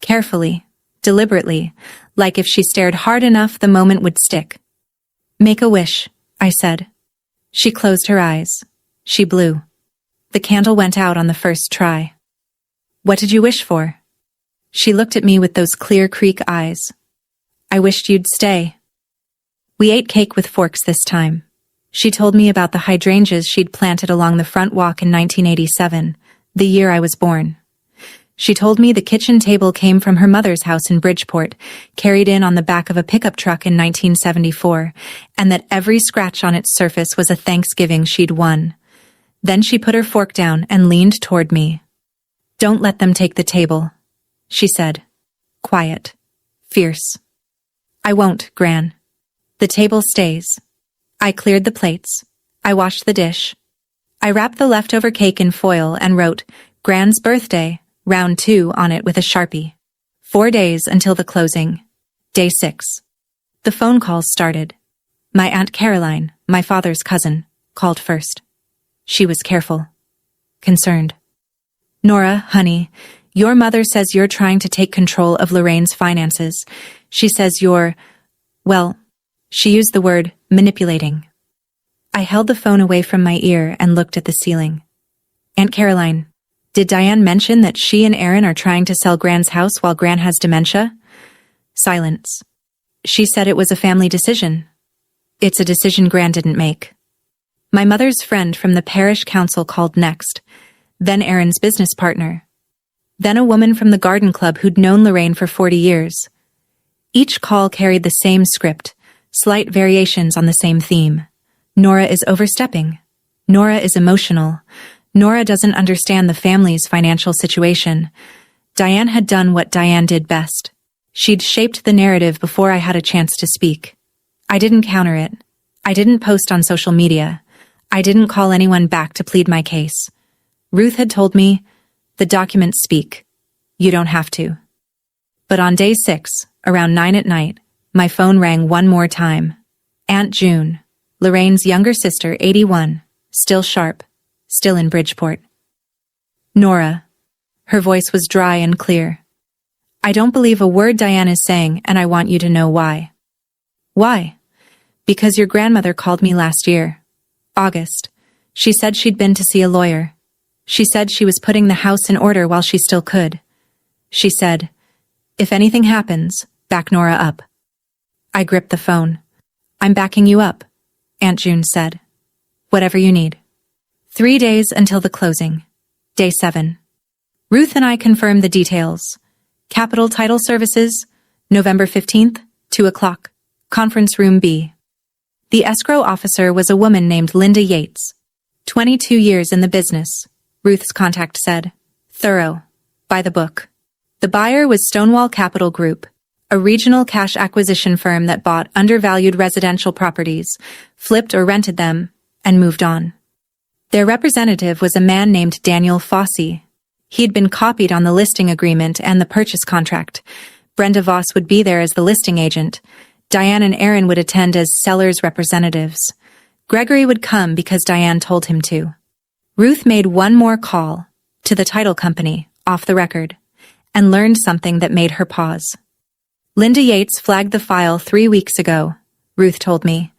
carefully, deliberately, like if she stared hard enough the moment would stick. "Make a wish," I said. She closed her eyes. She blew. The candle went out on the first try. "What did you wish for?" She looked at me with those clear creek eyes. "I wished you'd stay." We ate cake with forks this time. She told me about the hydrangeas she'd planted along the front walk in 1987, the year I was born. She told me the kitchen table came from her mother's house in Bridgeport, carried in on the back of a pickup truck in 1974, and that every scratch on its surface was a Thanksgiving she'd won. Then she put her fork down and leaned toward me. "Don't let them take the table," she said. Quiet. Fierce. "I won't, Gran. The table stays." I cleared the plates. I washed the dish. I wrapped the leftover cake in foil and wrote, "Gran's birthday, round 2 on it with a Sharpie. 4 days until the closing. Day 6. The phone calls started. My Aunt Caroline, my father's cousin, called first. She was careful. Concerned. "Nora, honey, your mother says you're trying to take control of Lorraine's finances. She says you're, well," she used the word manipulating. I held the phone away from my ear and looked at the ceiling. "Aunt Caroline, did Diane mention that she and Aaron are trying to sell Gran's house while Gran has dementia?" Silence. "She said it was a family decision." "It's a decision Gran didn't make." My mother's friend from the parish council called next, then Aaron's business partner. Then a woman from the garden club who'd known Lorraine for 40 years. Each call carried the same script, slight variations on the same theme. Nora is overstepping. Nora is emotional. Nora doesn't understand the family's financial situation. Diane had done what Diane did best. She'd shaped the narrative before I had a chance to speak. I didn't counter it. I didn't post on social media. I didn't call anyone back to plead my case. Ruth had told me, "The documents speak. You don't have to." But on day 6, around 9 at night, my phone rang one more time. Aunt June, Lorraine's younger sister, 81, still sharp, still in Bridgeport. "Nora." Her voice was dry and clear. "I don't believe a word Diane is saying, and I want you to know why." "Why?" "Because your grandmother called me last year. August. She said she'd been to see a lawyer. She said she was putting the house in order while she still could. She said, 'If anything happens, back Nora up.'" I gripped the phone. "I'm backing you up," Aunt June said. "Whatever you need." 3 days until the closing. Day 7. Ruth and I confirmed the details. Capital Title Services, November 15th, 2 o'clock. Conference Room B. The escrow officer was a woman named Linda Yates. 22 years in the business, Ruth's contact said. Thorough. By the book. The buyer was Stonewall Capital Group, a regional cash acquisition firm that bought undervalued residential properties, flipped or rented them, and moved on. Their representative was a man named Daniel Fossey. He'd been copied on the listing agreement and the purchase contract. Brenda Voss would be there as the listing agent. Diane and Aaron would attend as sellers' representatives. Gregory would come because Diane told him to. Ruth made one more call, to the title company, off the record, and learned something that made her pause. Linda Yates flagged the file 3 weeks ago, Ruth told me.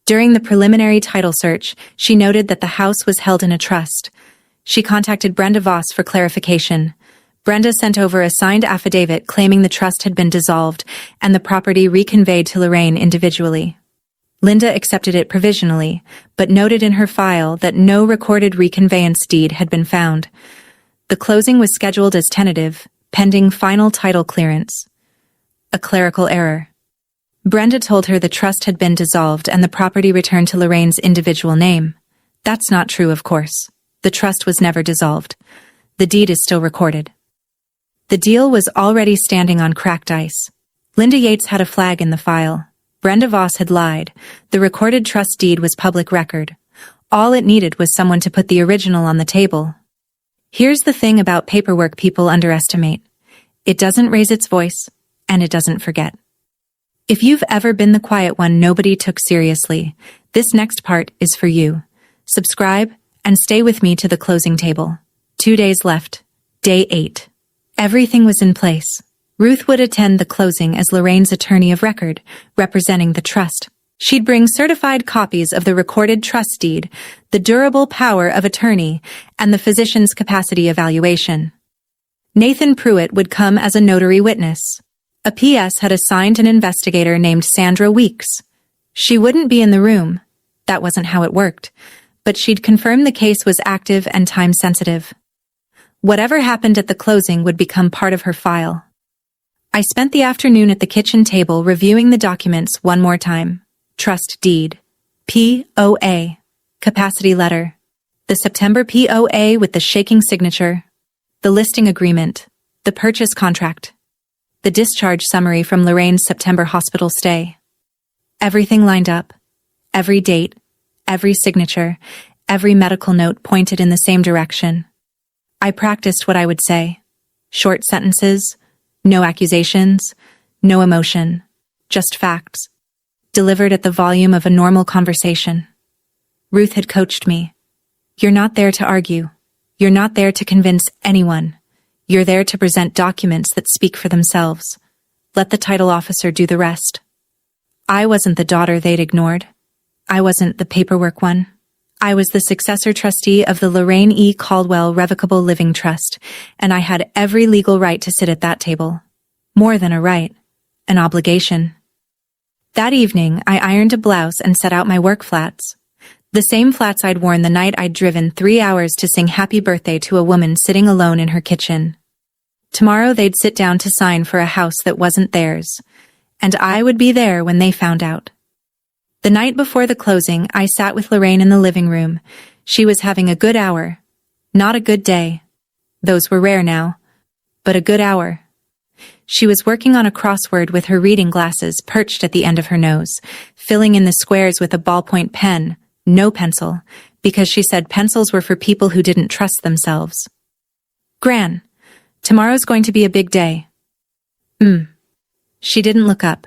During the preliminary title search, she noted that the house was held in a trust. She contacted Brenda Voss for clarification. Brenda sent over a signed affidavit claiming the trust had been dissolved and the property reconveyed to Lorraine individually. Linda accepted it provisionally, but noted in her file that no recorded reconveyance deed had been found. The closing was scheduled as tentative, pending final title clearance. A clerical error. Brenda told her the trust had been dissolved and the property returned to Lorraine's individual name. That's not true, of course. The trust was never dissolved. The deed is still recorded. The deal was already standing on cracked ice. Linda Yates had a flag in the file. Brenda Voss had lied. The recorded trust deed was public record. All it needed was someone to put the original on the table. Here's the thing about paperwork people underestimate. It doesn't raise its voice, and it doesn't forget. If you've ever been the quiet one nobody took seriously, this next part is for you. Subscribe and stay with me to the closing table. 2 days left. Day 8. Everything was in place. Ruth would attend the closing as Lorraine's attorney of record, representing the trust. She'd bring certified copies of the recorded trust deed, the durable power of attorney, and the physician's capacity evaluation. Nathan Pruitt would come as a notary witness. A PS had assigned an investigator named Sandra Weeks. She wouldn't be in the room. That wasn't how it worked. But she'd confirm the case was active and time-sensitive. Whatever happened at the closing would become part of her file. I spent the afternoon at the kitchen table reviewing the documents one more time. Trust deed. POA. Capacity letter. The September POA with the shaking signature. The listing agreement. The purchase contract. The discharge summary from Lorraine's September hospital stay. Everything lined up. Every date, every signature, every medical note pointed in the same direction. I practiced what I would say. Short sentences, no accusations, no emotion, just facts, delivered at the volume of a normal conversation. Ruth had coached me. You're not there to argue. You're not there to convince anyone. You're there to present documents that speak for themselves. Let the title officer do the rest. I wasn't the daughter they'd ignored. I wasn't the paperwork one. I was the successor trustee of the Lorraine E. Caldwell Revocable Living Trust, and I had every legal right to sit at that table. More than a right, an obligation. That evening, I ironed a blouse and set out my work flats. The same flats I'd worn the night I'd driven 3 hours to sing happy birthday to a woman sitting alone in her kitchen. Tomorrow they'd sit down to sign for a house that wasn't theirs, and I would be there when they found out. The night before the closing, I sat with Lorraine in the living room. She was having a good hour. Not a good day. Those were rare now. But a good hour. She was working on a crossword with her reading glasses perched at the end of her nose, filling in the squares with a ballpoint pen, no pencil, because she said pencils were for people who didn't trust themselves. Gran, tomorrow's going to be a big day. She didn't look up.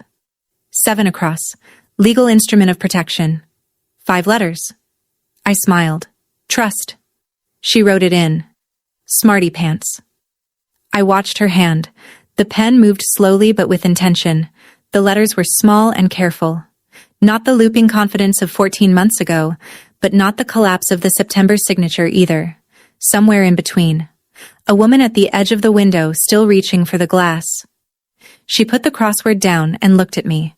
7 across. Legal instrument of protection. 5 letters. I smiled. Trust. She wrote it in. Smarty pants. I watched her hand. The pen moved slowly but with intention. The letters were small and careful. Not the looping confidence of 14 months ago, but not the collapse of the September signature either. Somewhere in between. A woman at the edge of the window still reaching for the glass. She put the crossword down and looked at me.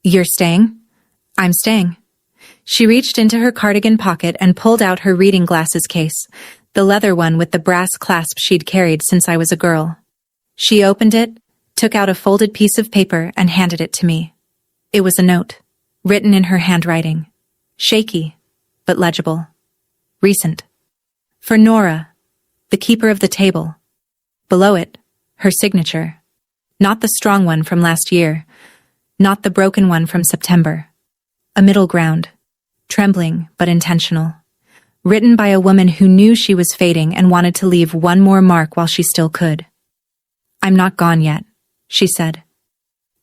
You're staying? I'm staying. She reached into her cardigan pocket and pulled out her reading glasses case, the leather one with the brass clasp she'd carried since I was a girl. She opened it, took out a folded piece of paper and handed it to me. It was a note, written in her handwriting. Shaky, but legible. Recent. For Nora, the keeper of the table. Below it, her signature. Not the strong one from last year. Not the broken one from September. A middle ground. Trembling, but intentional. Written by a woman who knew she was fading and wanted to leave one more mark while she still could. "I'm not gone yet," she said.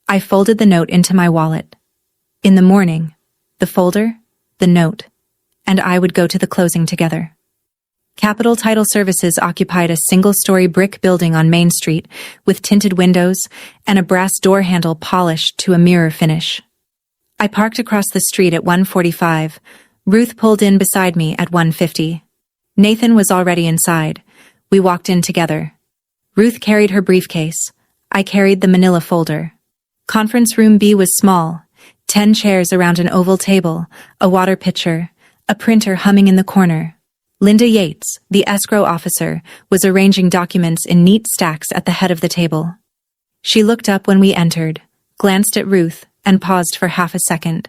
I folded the note into my wallet. In the morning, the folder, the note, and I would go to the closing together. Capital Title Services occupied a single-story brick building on Main Street with tinted windows and a brass door handle polished to a mirror finish. I parked across the street at 1:45. Ruth pulled in beside me at 1:50. Nathan was already inside. We walked in together. Ruth carried her briefcase. I carried the manila folder. Conference room B was small. 10 chairs around an oval table, a water pitcher, a printer humming in the corner. Linda Yates, the escrow officer, was arranging documents in neat stacks at the head of the table. She looked up when we entered, glanced at Ruth, and paused for half a second.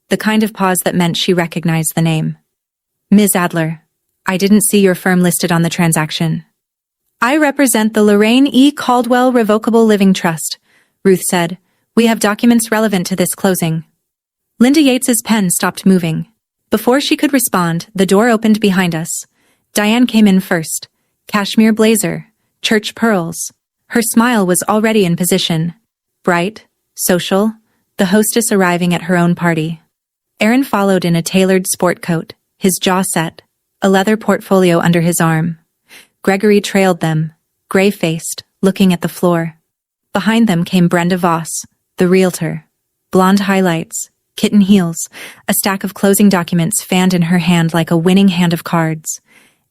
The kind of pause that meant she recognized the name. "Ms. Adler, I didn't see your firm listed on the transaction." "I represent the Lorraine E. Caldwell Revocable Living Trust," Ruth said. "We have documents relevant to this closing." Linda Yates's pen stopped moving. Before she could respond, the door opened behind us. Diane came in first. Cashmere blazer, church pearls. Her smile was already in position. Bright, social, the hostess arriving at her own party. Aaron followed in a tailored sport coat, his jaw set, a leather portfolio under his arm. Gregory trailed them, gray-faced, looking at the floor. Behind them came Brenda Voss, the realtor. Blonde highlights, kitten heels, a stack of closing documents fanned in her hand like a winning hand of cards.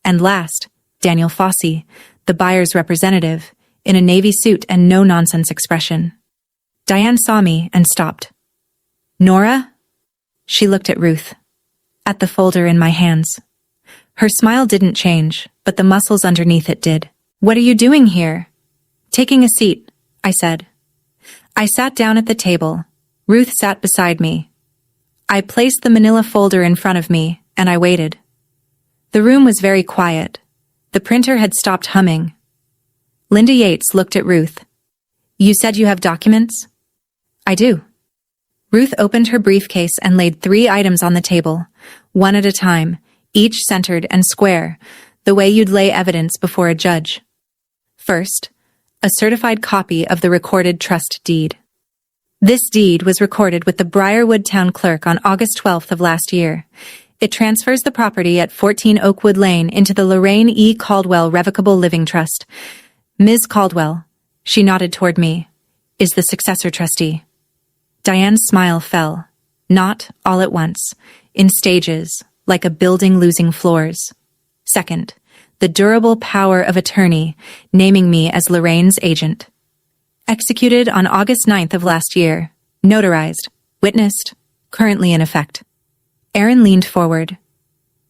And last, Daniel Fossey, the buyer's representative, in a navy suit and no-nonsense expression. Diane saw me and stopped. "Nora?" She looked at Ruth. At the folder in my hands. Her smile didn't change, but the muscles underneath it did. "What are you doing here?" "Taking a seat," I said. I sat down at the table. Ruth sat beside me. I placed the manila folder in front of me, and I waited. The room was very quiet. The printer had stopped humming. Linda Yates looked at Ruth. "You said you have documents?" "I do." Ruth opened her briefcase and laid 3 items on the table, one at a time, each centered and square, the way you'd lay evidence before a judge. First, a certified copy of the recorded trust deed. This deed was recorded with the Briarwood Town Clerk on August 12th of last year. It transfers the property at 14 Oakwood Lane into the Lorraine E. Caldwell Revocable Living Trust. Ms. Caldwell, she nodded toward me, is the successor trustee. Diane's smile fell, not all at once, in stages, like a building losing floors. Second, the durable power of attorney, naming me as Lorraine's agent. Executed on August 9th of last year, notarized, witnessed, currently in effect. Aaron leaned forward.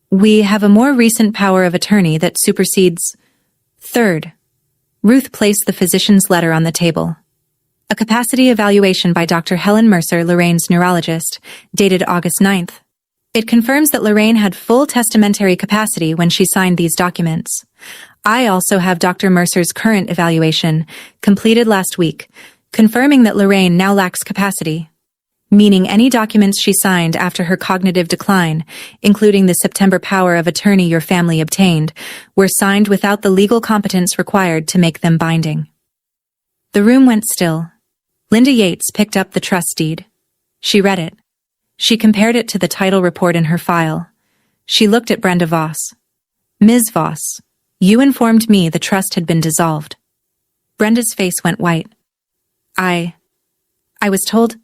"We have a more recent power of attorney that supersedes..." Third, Ruth placed the physician's letter on the table. A capacity evaluation by Dr. Helen Mercer, Lorraine's neurologist, dated August 9th. It confirms that Lorraine had full testamentary capacity when she signed these documents. I also have Dr. Mercer's current evaluation, completed last week, confirming that Lorraine now lacks capacity, meaning any documents she signed after her cognitive decline, including the September power of attorney your family obtained, were signed without the legal competence required to make them binding. The room went still. Linda Yates picked up the trust deed. She read it. She compared it to the title report in her file. She looked at Brenda Voss. "Ms. Voss, you informed me the trust had been dissolved." Brenda's face went white. I was told..."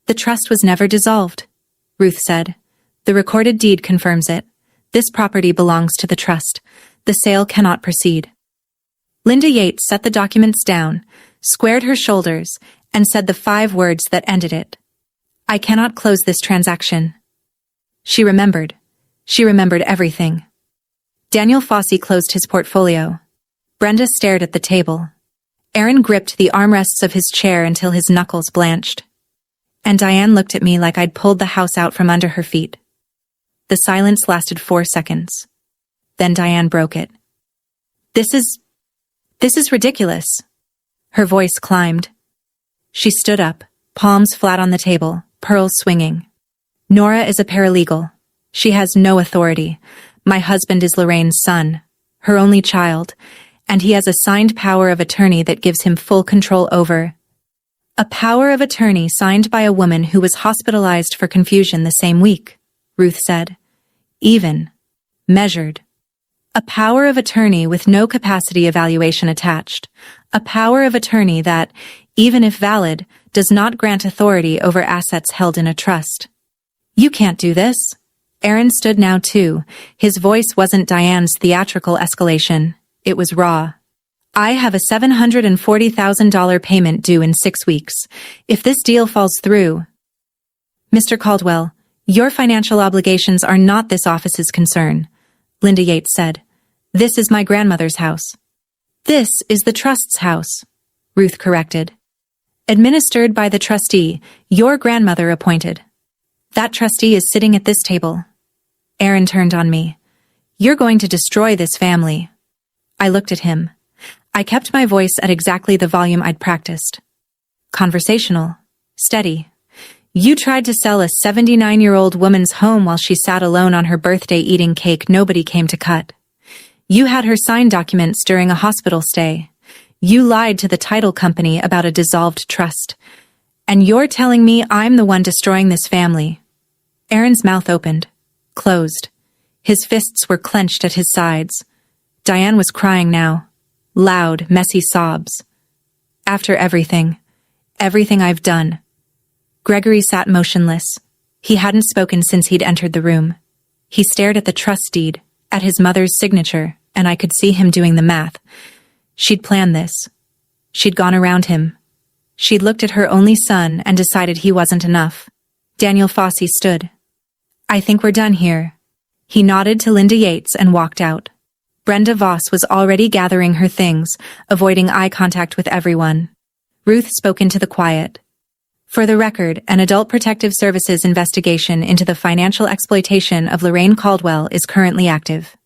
"The trust was never dissolved," Ruth said. "The recorded deed confirms it. This property belongs to the trust. The sale cannot proceed." Linda Yates set the documents down, squared her shoulders, and said the 5 words that ended it. "I cannot close this transaction." She remembered. She remembered everything. Daniel Fossey closed his portfolio. Brenda stared at the table. Aaron gripped the armrests of his chair until his knuckles blanched. And Diane looked at me like I'd pulled the house out from under her feet. The silence lasted 4 seconds. Then Diane broke it. This is ridiculous. Her voice climbed. She stood up, palms flat on the table, pearls swinging. Nora is a paralegal. She has no authority. My husband is Lorraine's son, her only child, and he has a signed power of attorney that gives him full control over. A power of attorney signed by a woman who was hospitalized for confusion the same week, Ruth said. Even. Measured. A power of attorney with no capacity evaluation attached. A power of attorney that, even if valid, does not grant authority over assets held in a trust. You can't do this. Aaron stood now too. His voice wasn't Diane's theatrical escalation. It was raw. I have a $740,000 payment due in 6 weeks. If this deal falls through... Mr. Caldwell, your financial obligations are not this office's concern, Linda Yates said. This is my grandmother's house. This is the trust's house, Ruth corrected. Administered by the trustee, your grandmother appointed. That trustee is sitting at this table. Aaron turned on me. You're going to destroy this family. I looked at him. I kept my voice at exactly the volume I'd practiced. Conversational. Steady. You tried to sell a 79-year-old woman's home while she sat alone on her birthday eating cake nobody came to cut. You had her sign documents during a hospital stay. You lied to the title company about a dissolved trust. And you're telling me I'm the one destroying this family. Aaron's mouth opened. Closed. His fists were clenched at his sides. Diane was crying now. Loud, messy sobs. After everything I've done. Gregory sat motionless. He hadn't spoken since he'd entered the room. He stared at the trust deed, at his mother's signature, and I could see him doing the math. She'd planned this. She'd gone around him. She'd looked at her only son and decided he wasn't enough. Daniel Fossey stood. I think we're done here. He nodded to Linda Yates and walked out. Brenda Voss was already gathering her things, avoiding eye contact with everyone. Ruth spoke into the quiet. For the record, an Adult Protective Services investigation into the financial exploitation of Lorraine Caldwell is currently active.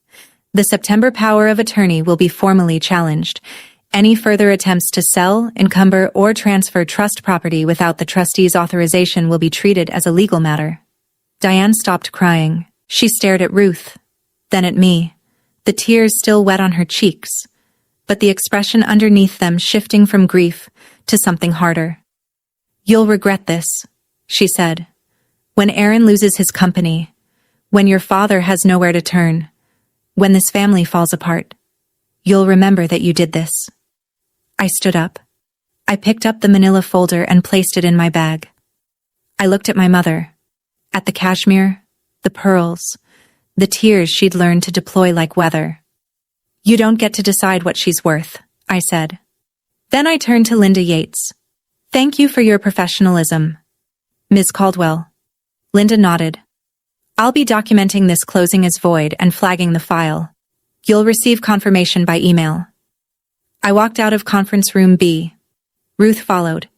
The September power of attorney will be formally challenged. Any further attempts to sell, encumber, or transfer trust property without the trustee's authorization will be treated as a legal matter. Diane stopped crying. She stared at Ruth, then at me, the tears still wet on her cheeks, but the expression underneath them shifting from grief to something harder. You'll regret this, she said. When Aaron loses his company, when your father has nowhere to turn, when this family falls apart, you'll remember that you did this. I stood up. I picked up the manila folder and placed it in my bag. I looked at my mother, at the cashmere, the pearls, the tears she'd learned to deploy like weather. You don't get to decide what she's worth, I said. Then I turned to Linda Yates. Thank you for your professionalism. Ms. Caldwell. Linda nodded. I'll be documenting this closing as void and flagging the file. You'll receive confirmation by email. I walked out of conference room B. Ruth followed.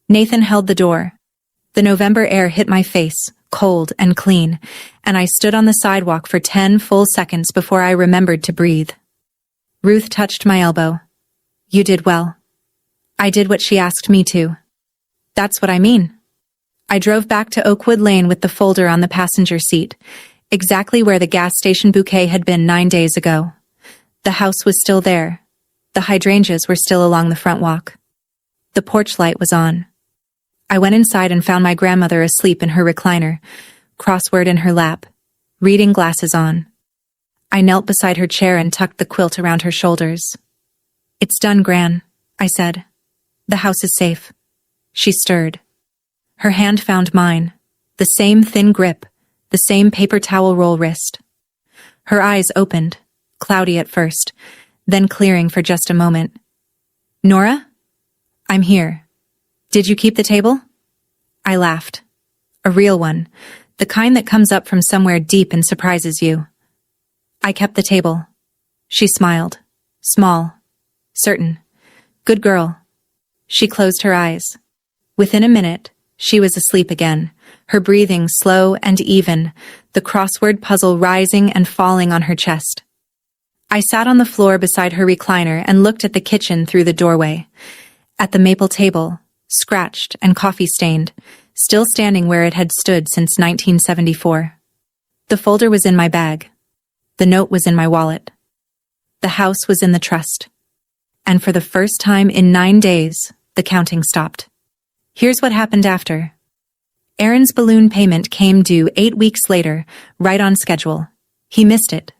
Nathan held the door. The November air hit my face, cold and clean, and I stood on the sidewalk for 10 full seconds before I remembered to breathe. Ruth touched my elbow. You did well. I did what she asked me to. That's what I mean. I drove back to Oakwood Lane with the folder on the passenger seat, exactly where the gas station bouquet had been 9 days ago. The house was still there. The hydrangeas were still along the front walk. The porch light was on. I went inside and found my grandmother asleep in her recliner, crossword in her lap, reading glasses on. I knelt beside her chair and tucked the quilt around her shoulders. It's done, Gran, I said. The house is safe. She stirred. Her hand found mine, the same thin grip, the same paper towel roll wrist. Her eyes opened, cloudy at first, then clearing for just a moment. Nora? I'm here. Did you keep the table? I laughed. A real one. The kind that comes up from somewhere deep and surprises you. I kept the table. She smiled. Small. Certain. Good girl. She closed her eyes. Within a minute, she was asleep again, her breathing slow and even, the crossword puzzle rising and falling on her chest. I sat on the floor beside her recliner and looked at the kitchen through the doorway. At the maple table, scratched and coffee-stained, still standing where it had stood since 1974. The folder was in my bag. The note was in my wallet. The house was in the trust. And for the first time in 9 days, the counting stopped. Here's what happened after. Aaron's balloon payment came due 8 weeks later, right on schedule. He missed it.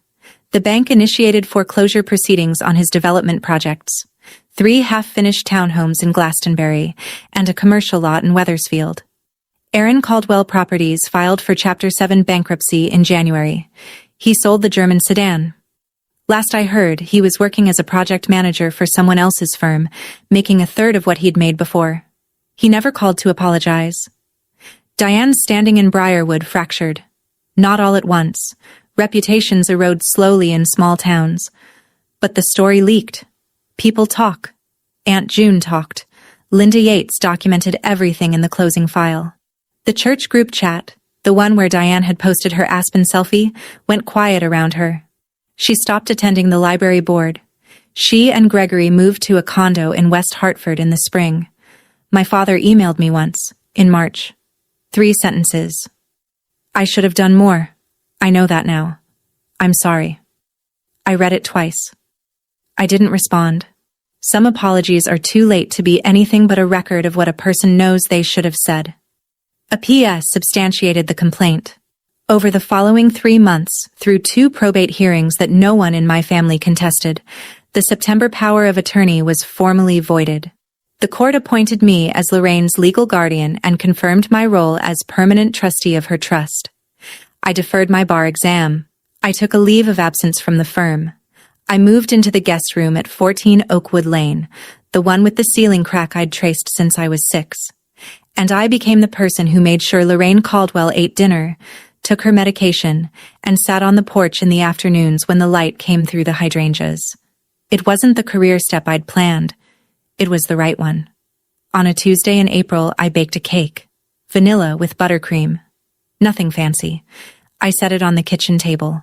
The bank initiated foreclosure proceedings on his development projects. 3 half-finished townhomes in Glastonbury and a commercial lot in Wethersfield. Aaron Caldwell Properties filed for Chapter 7 bankruptcy in January. He sold the German sedan. Last I heard, he was working as a project manager for someone else's firm, making a third of what he'd made before. He never called to apologize. Diane's standing in Briarwood fractured. Not all at once. Reputations erode slowly in small towns. But the story leaked. People talk. Aunt June talked. Linda Yates documented everything in the closing file. The church group chat, the one where Diane had posted her Aspen selfie, went quiet around her. She stopped attending the library board. She and Gregory moved to a condo in West Hartford in the spring. My father emailed me once, in March. 3 sentences. I should have done more. I know that now. I'm sorry. I read it twice. I didn't respond. Some apologies are too late to be anything but a record of what a person knows they should have said. A PS substantiated the complaint. Over the following 3 months, through 2 probate hearings that no one in my family contested, the September power of attorney was formally voided. The court appointed me as Lorraine's legal guardian and confirmed my role as permanent trustee of her trust. I deferred my bar exam. I took a leave of absence from the firm. I moved into the guest room at 14 Oakwood Lane, the one with the ceiling crack I'd traced since I was 6. And I became the person who made sure Lorraine Caldwell ate dinner, took her medication, and sat on the porch in the afternoons when the light came through the hydrangeas. It wasn't the career step I'd planned. It was the right one. On a Tuesday in April, I baked a cake. Vanilla with buttercream. Nothing fancy. I set it on the kitchen table.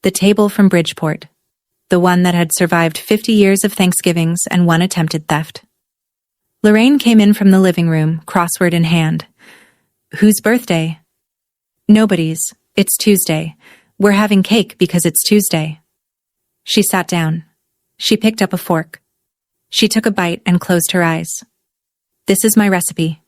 The table from Bridgeport. The one that had survived 50 years of Thanksgivings and 1 attempted theft. Lorraine came in from the living room, crossword in hand. Whose birthday? Nobody's. It's Tuesday. We're having cake because it's Tuesday. She sat down. She picked up a fork. She took a bite and closed her eyes. This is my recipe.